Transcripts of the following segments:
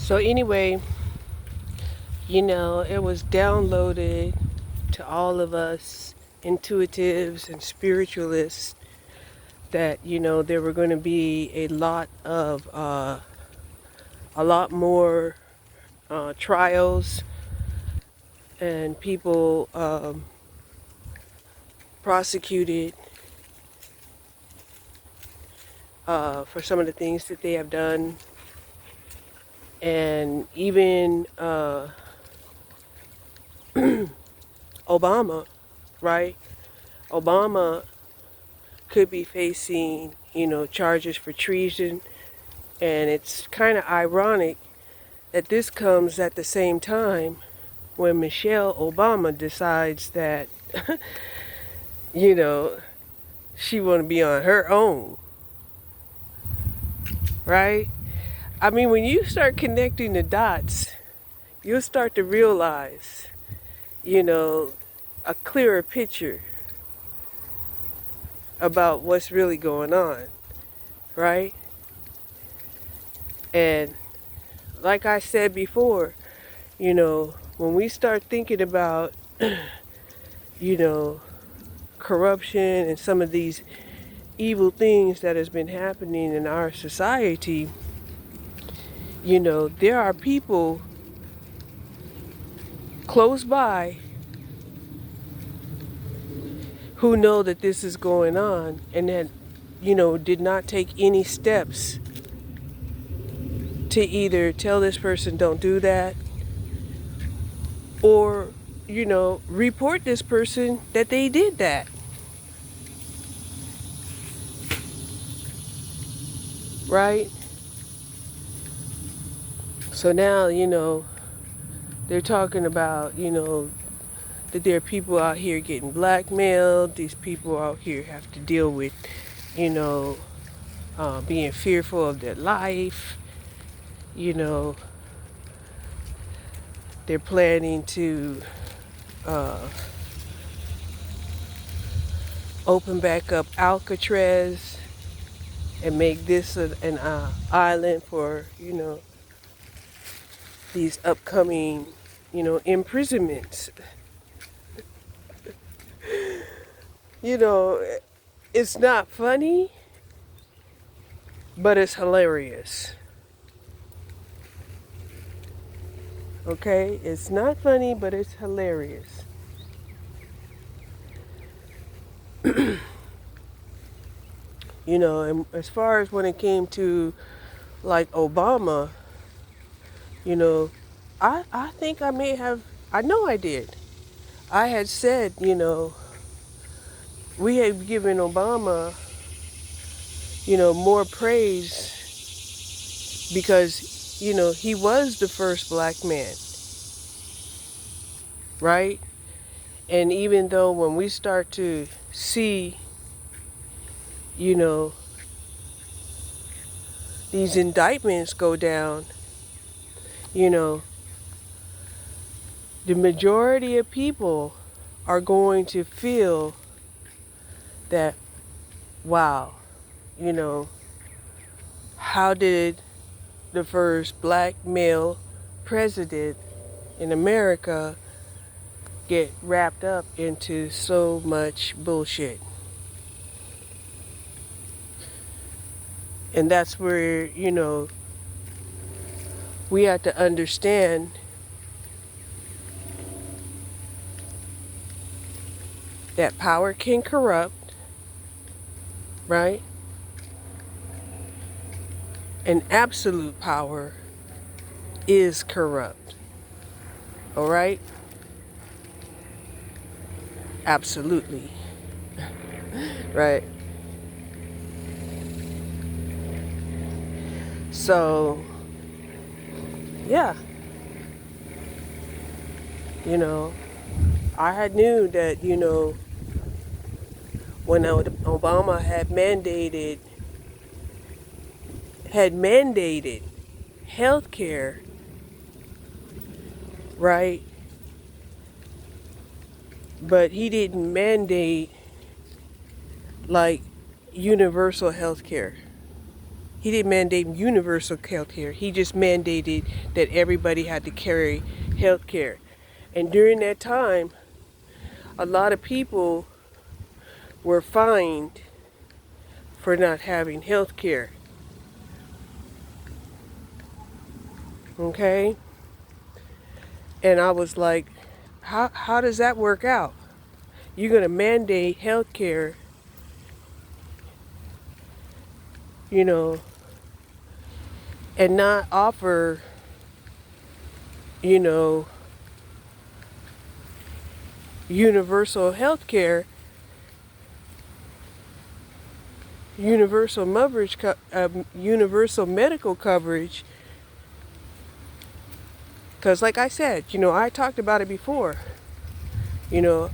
So anyway, it was downloaded to all of us intuitives and spiritualists that, there were going to be a lot more trials and people prosecuted for some of the things that they have done. And even Obama, right? Obama could be facing, charges for treason. And it's kind of ironic that this comes at the same time when Michelle Obama decides that, you know, she want to be on her own, right? I mean, when you start connecting the dots, you'll start to realize, a clearer picture about what's really going on, right? And like I said before, when we start thinking about, you know, corruption and some of these evil things that has been happening in our society, there are people close by who know that this is going on and that, did not take any steps to either tell this person don't do that or, report this person that they did that. Right? So now, they're talking about, that there are people out here getting blackmailed. These people out here have to deal with, you know, being fearful of their life. They're planning to open back up Alcatraz and make this an island for, these upcoming, imprisonments. It's not funny, but it's hilarious. Okay? It's not funny, but it's hilarious. And as far as when it came to like Obama, I think I know I did. I had said, we had given Obama, more praise because, he was the first black man, right? And even though when we start to see, these indictments go down, the majority of people are going to feel that, wow, how did the first black male president in America get wrapped up into so much bullshit? And that's where, we have to understand that power can corrupt, right? And absolute power is corrupt. All right? Absolutely. Right? So, yeah. I had knew that, when Obama had mandated health care, right? But he didn't mandate like universal health care. He didn't mandate universal health care. He just mandated that everybody had to carry health care. And during that time, a lot of people were fined for not having health care. Okay? And I was like, how does that work out? You're going to mandate health care, you know, and not offer, you know, universal health care, universal universal medical coverage. Because like I said, I talked about it before, and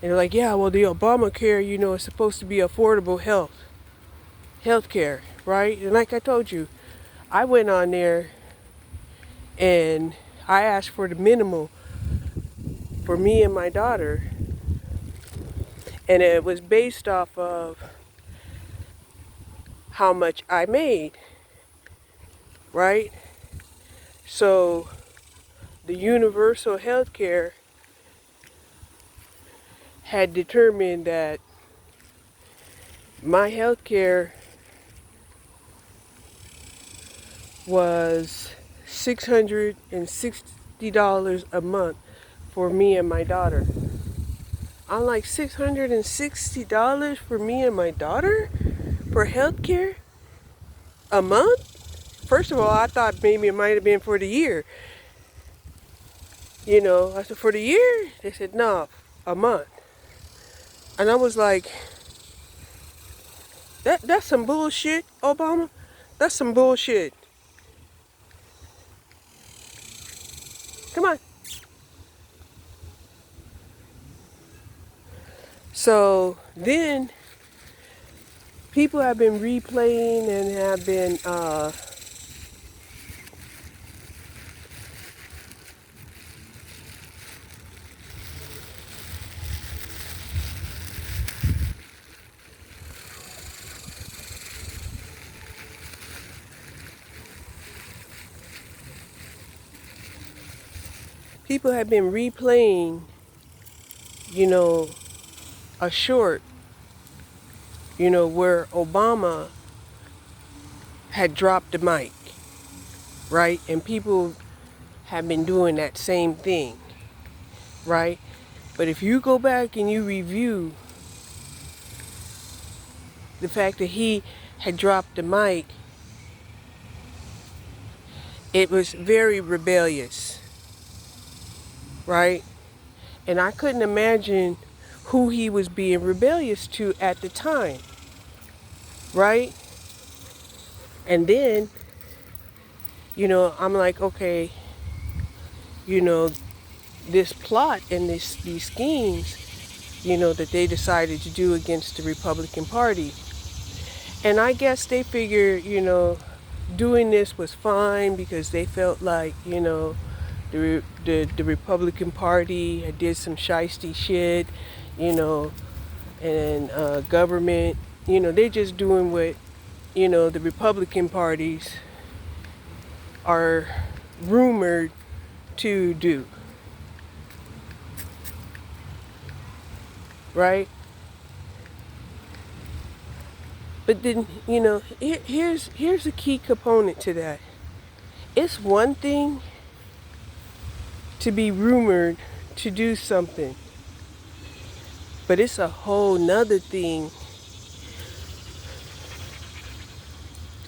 they're like, yeah, well, the Obamacare, is supposed to be affordable health care, right? And like I told you, I went on there and I asked for the minimal for me and my daughter, and it was based off of how much I made, right? So the universal health care had determined that my health care was $660 a month for me and my daughter. I'm like, $660 for me and my daughter for health care a month? First of all, I thought maybe it might have been for the year. I said, for the year? They said, no, a month. And I was like, that's some bullshit, Obama. That's some bullshit. Come on. So then people have been replaying and have been people have been replaying, a short, where Obama had dropped the mic, right? And people have been doing that same thing, right? But if you go back and you review the fact that he had dropped the mic, it was very rebellious, right? And I couldn't imagine who he was being rebellious to at the time, right? And then, I'm like, okay, this plot and these schemes, that they decided to do against the Republican Party. And I guess they figured, doing this was fine because they felt like, the Republican Party did some shiesty shit, and government, they're just doing what, the Republican parties are rumored to do, right? But then, here's a key component to that. It's one thing to be rumored to do something, but it's a whole nother thing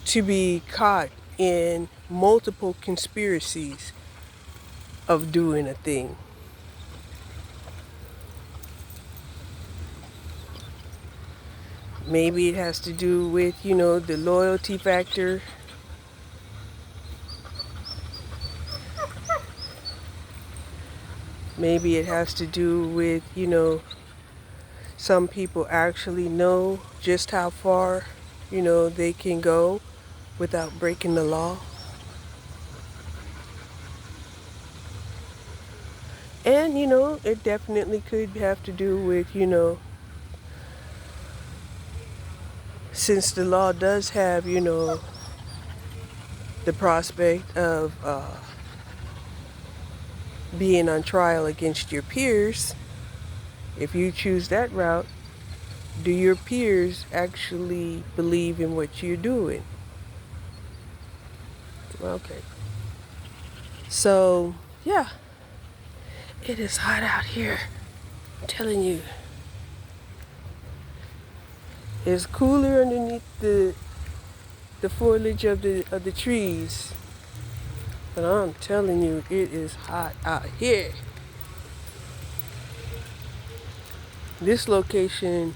to be caught in multiple conspiracies of doing a thing. Maybe it has to do with, the loyalty factor. Maybe it has to do with, some people actually know just how far, they can go without breaking the law. And, it definitely could have to do with, since the law does have, the prospect of being on trial against your peers. If you choose that route, do your peers actually believe in what you're doing? Okay. So, yeah, it is hot out here. I'm telling you. It's cooler underneath the foliage of the trees. But I'm telling you, it is hot out here. This location,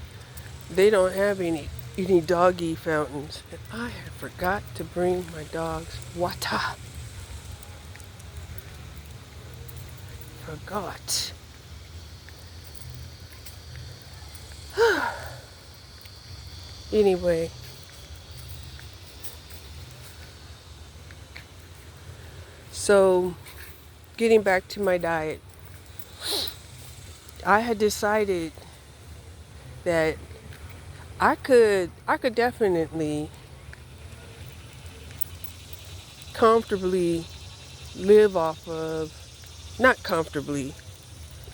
they don't have any doggy fountains. And I had forgot to bring my dog's water. Forgot. Anyway, so getting back to my diet, I had decided that I could definitely comfortably live off of, not comfortably,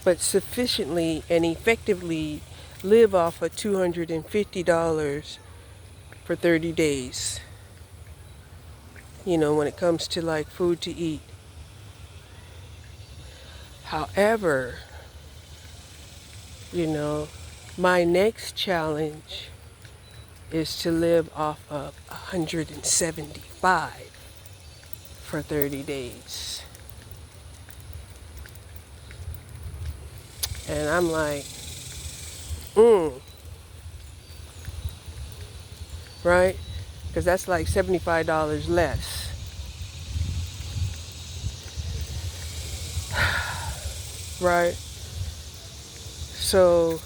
but sufficiently and effectively live off of $250 for 30 days. When it comes to like food to eat. However, my next challenge is to live off of 175 for 30 days. And I'm like, right? Because that's like $75 less. Right? So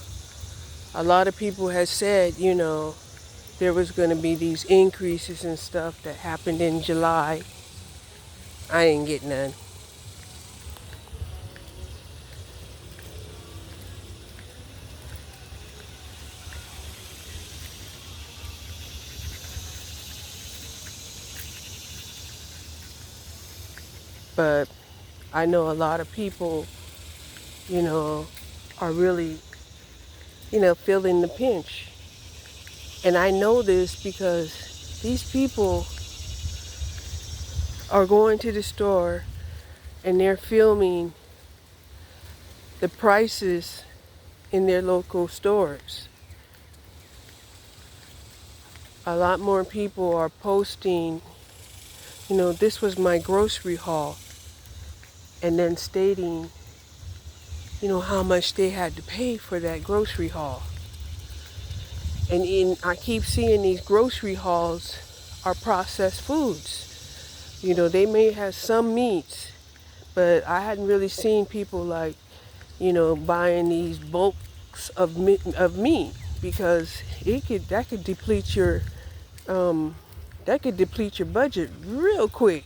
a lot of people have said, there was going to be these increases and stuff that happened in July. I didn't get none. But I know a lot of people, are really, feeling the pinch. And I know this because these people are going to the store and they're filming the prices in their local stores. A lot more people are posting, this was my grocery haul, and then stating, how much they had to pay for that grocery haul. And I keep seeing these grocery hauls are processed foods. They may have some meats, but I hadn't really seen people like, buying these bulks of meat because that could deplete your budget real quick,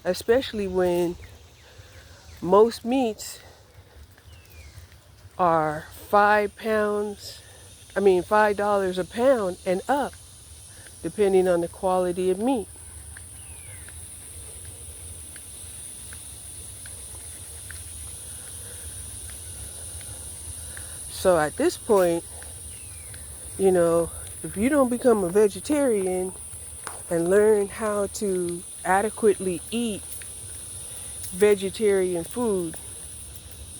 especially when most meats are $5 a pound and up, depending on the quality of meat. So at this point, if you don't become a vegetarian and learn how to adequately eat vegetarian food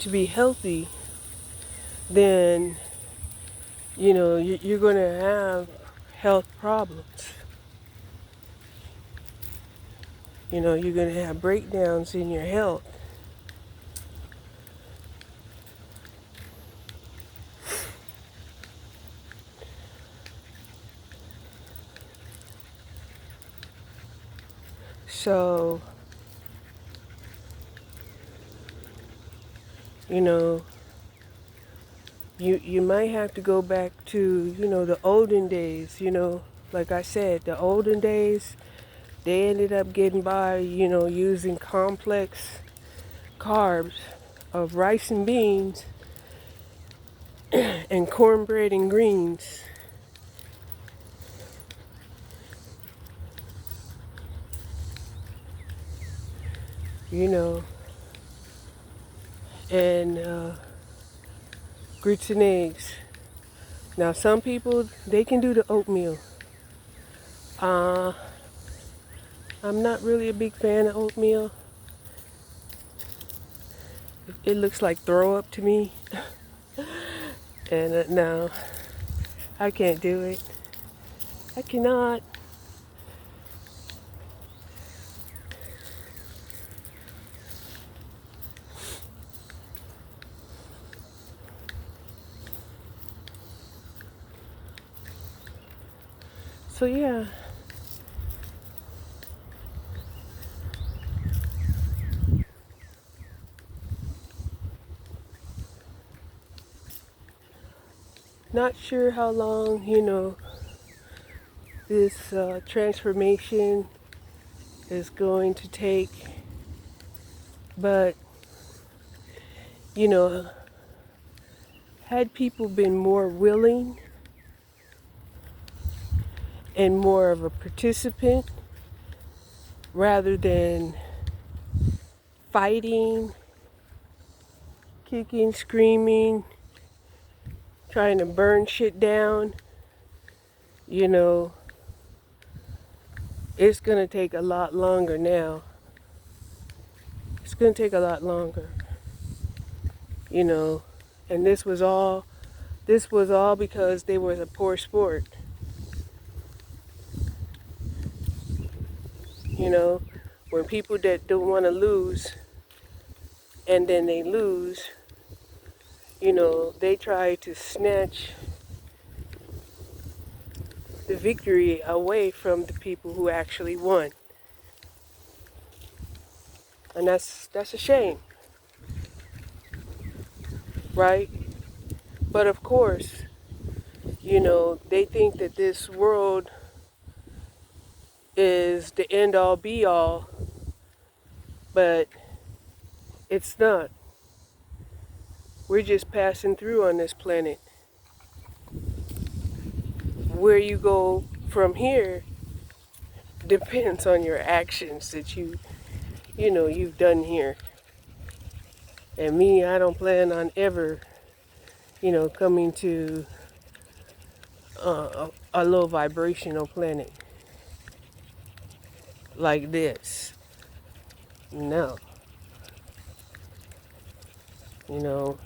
to be healthy, then, you're going to have health problems. You're going to have breakdowns in your health. So, you might have to go back to, the olden days, like I said, the olden days, they ended up getting by, using complex carbs of rice and beans and cornbread and greens. you know, and grits and eggs. Now, some people, they can do the oatmeal. Uh, I'm not really a big fan of oatmeal. It looks like throw up to me. And no, I can't do it. I cannot. So yeah. Not sure how long, this transformation is going to take, but, you know, had people been more willing and more of a participant rather than fighting, kicking, screaming, trying to burn shit down, you know, it's going to take a lot longer now. It's going to take a lot longer, you know, and this was all because they were a poor sport, you know, when people that don't want to lose and then they lose, they try to snatch the victory away from the people who actually won. And that's a shame, right? But of course, they think that this world is the end all be all, but it's not. We're just passing through on this planet. Where you go from here depends on your actions that you've done here. And me, I don't plan on ever, coming to a low vibrational planet like this. No. You know,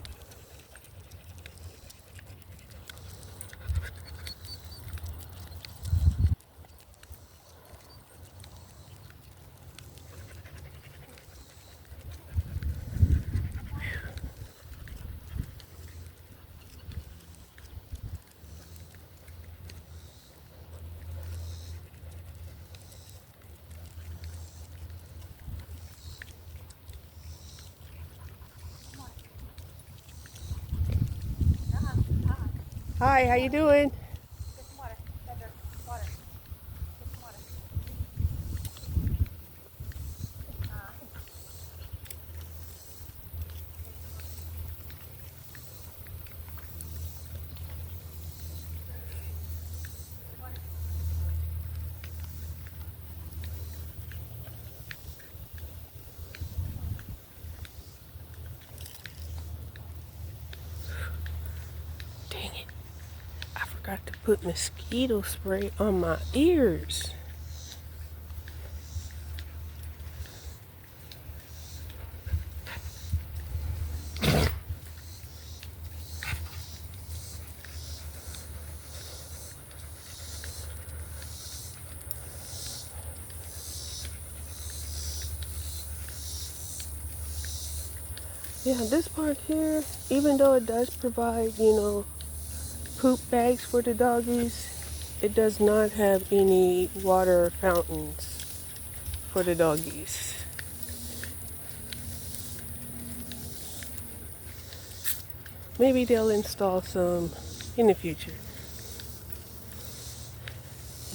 hi, how you doing? Dang it. I forgot to put mosquito spray on my ears. Yeah, this park here, even though it does provide, poop bags for the doggies, it does not have any water fountains for the doggies. Maybe they'll install some in the future.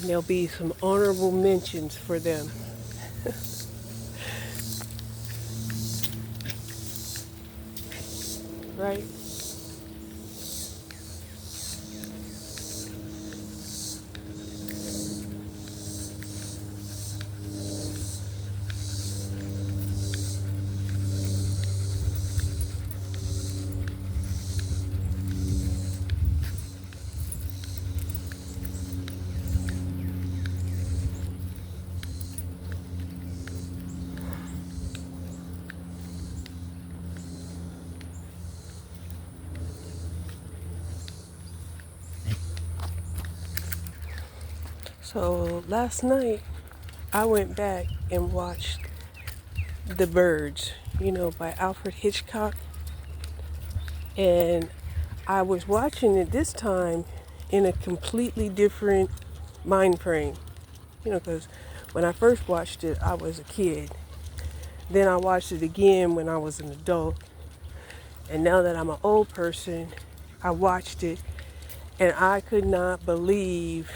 And there'll be some honorable mentions for them. Right? So last night I went back and watched The Birds, by Alfred Hitchcock. And I was watching it this time in a completely different mind frame. Because when I first watched it, I was a kid. Then I watched it again when I was an adult. And now that I'm an old person, I watched it and I could not believe,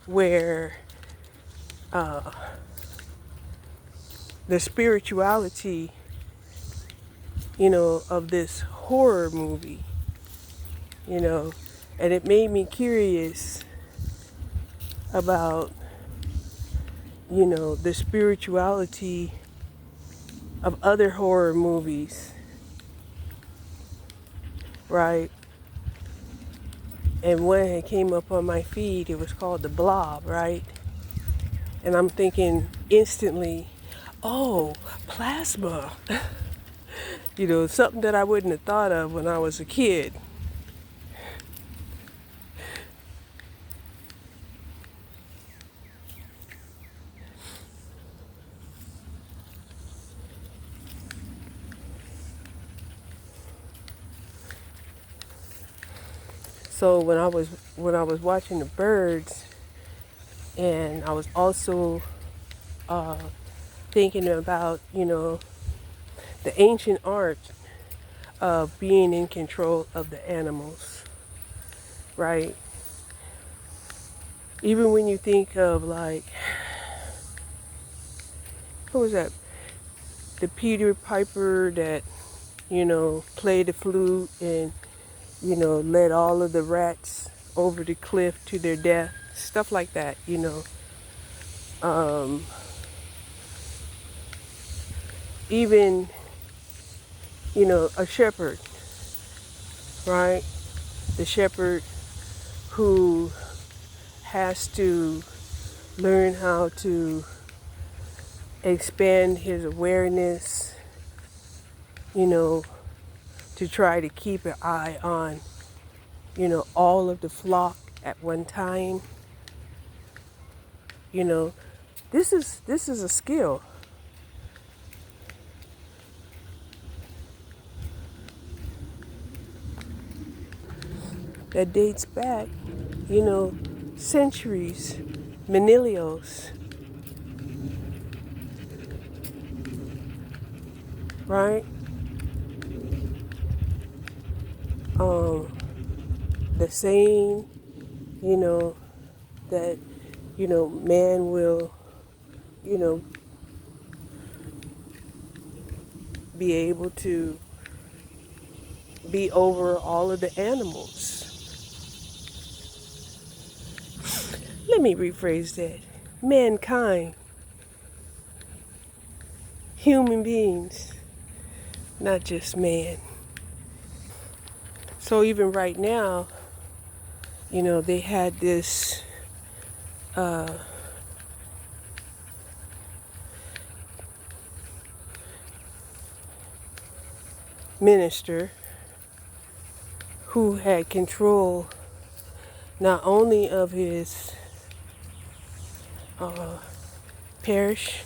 where the spirituality, of this horror movie, and it made me curious about, the spirituality of other horror movies, right? And when it came up on my feed, it was called The Blob, right? And I'm thinking instantly, oh, plasma. Something that I wouldn't have thought of when I was a kid. So when I was watching The Birds, and I was also thinking about, the ancient art of being in control of the animals, right? Even when you think of, like, what was that? The Peter Piper that, played the flute and, led all of the rats over the cliff to their death, stuff like that, Even, a shepherd, right? The shepherd who has to learn how to expand his awareness, to try to keep an eye on, all of the flock at one time. This is a skill. That dates back, centuries, millennials, right? The saying, that, man will, be able to be over all of the animals. Let me rephrase that. Mankind, human beings, not just man. So even right now, they had this minister who had control not only of his parish,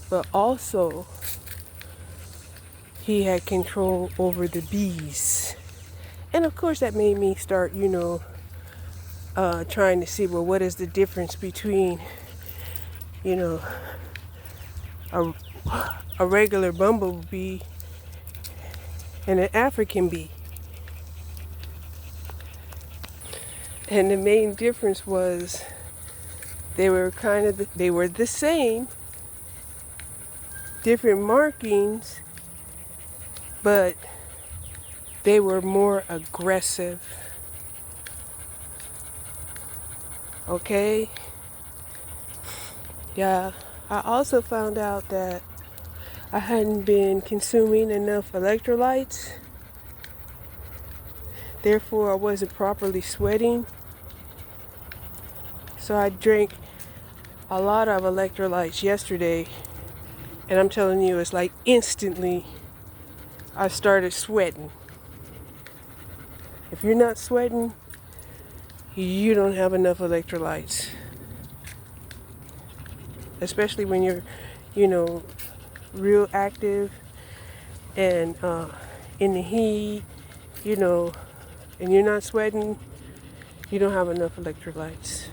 but also he had control over the bees. And of course that made me start, trying to see, well, what is the difference between, a regular bumblebee and an African bee. And the main difference was they were they were the same, different markings, but they were more aggressive. Okay? Yeah, I also found out that I hadn't been consuming enough electrolytes. Therefore, I wasn't properly sweating. So I drank a lot of electrolytes yesterday. And I'm telling you, it's like instantly I started sweating. If you're not sweating, you don't have enough electrolytes. Especially when you're, real active and in the heat, and you're not sweating, you don't have enough electrolytes.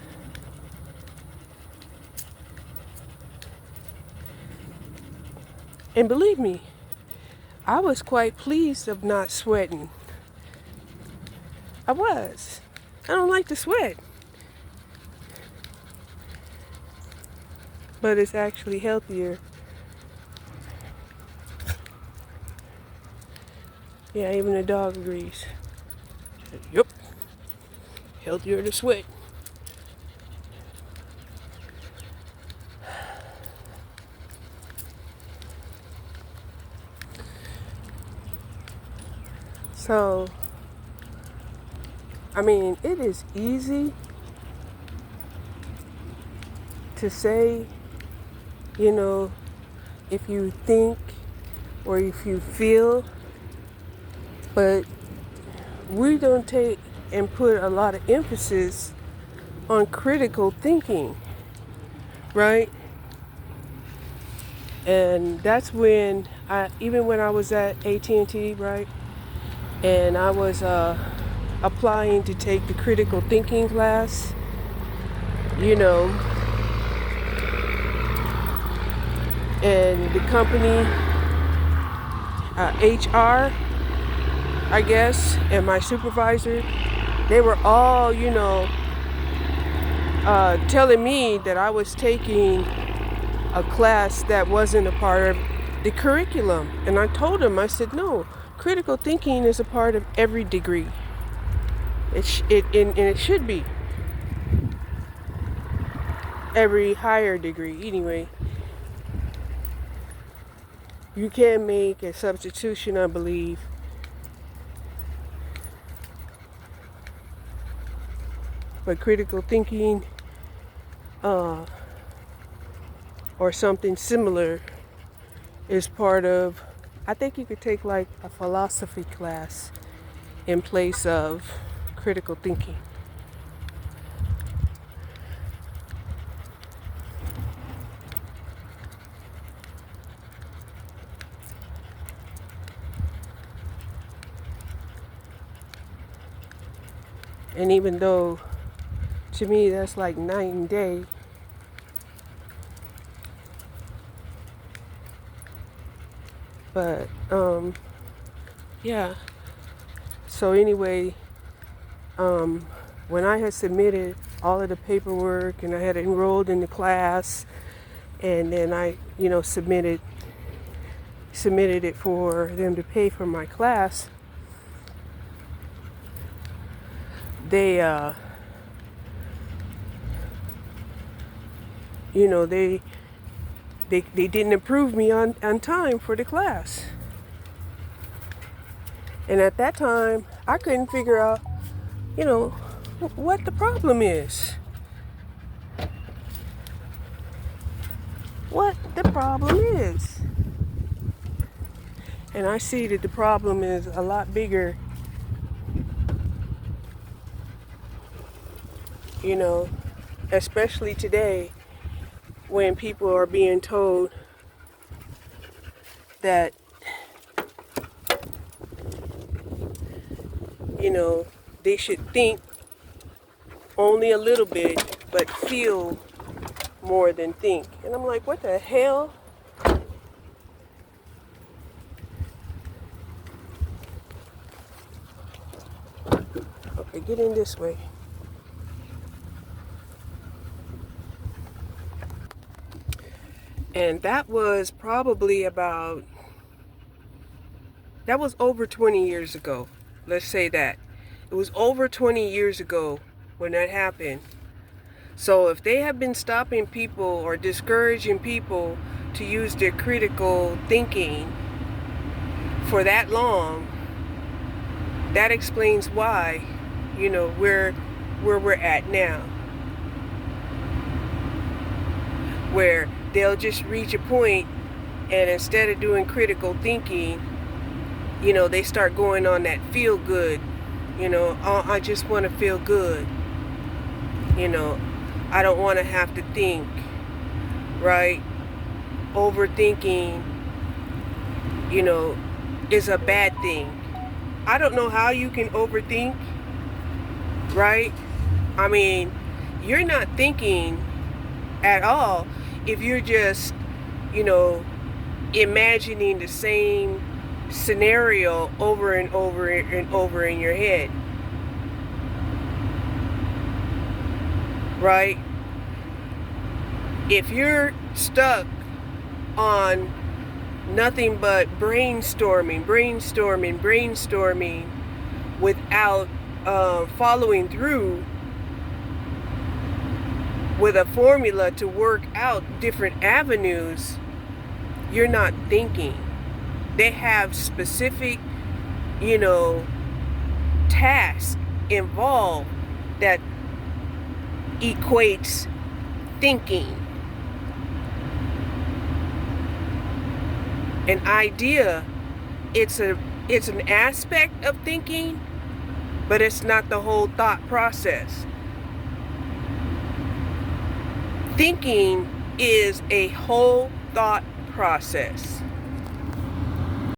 And believe me, I was quite pleased of not sweating. I was. I don't like to sweat. But it's actually healthier. Yeah, even the dog agrees. Yep. Healthier to sweat. So, it is easy to say, if you think or if you feel, but we don't take and put a lot of emphasis on critical thinking, right? And that's when even when I was at AT&T, right, and I was applying to take the critical thinking class, and the company, HR, I guess, and my supervisor, they were all, telling me that I was taking a class that wasn't a part of the curriculum. And I told them, I said, no, critical thinking is a part of every degree. And it should be. Every higher degree, anyway. You can make a substitution, I believe. But critical thinking, or something similar, is part of, I think you could take like a philosophy class in place of critical thinking. And even though, to me, that's like night and day, but, yeah. So anyway, when I had submitted all of the paperwork and I had enrolled in the class, and then I, submitted it for them to pay for my class, they, they didn't approve me on time for the class. And at that time, I couldn't figure out, what the problem is. What the problem is. And I see that the problem is a lot bigger, especially today when people are being told that, they should think only a little bit, but feel more than think. And I'm like, what the hell? Okay, get in this way. And that was probably that was over 20 years ago. Let's say that. It was over 20 years ago when that happened. So if they have been stopping people or discouraging people to use their critical thinking for that long, that explains why, where we're at now. Where they'll just reach a point, and instead of doing critical thinking, they start going on that feel good I just want to feel good. You know, I don't want to have to think, right? Overthinking, is a bad thing. I don't know how you can overthink, right? I mean, you're not thinking at all if you're just, you know, imagining the same scenario over and over and over in your head, right? If you're stuck on nothing but brainstorming without following through with a formula to work out different avenues, you're not thinking. They have specific, you know, tasks involved that equates thinking. An idea, it's an aspect of thinking, but it's not the whole thought process. Thinking is a whole thought process.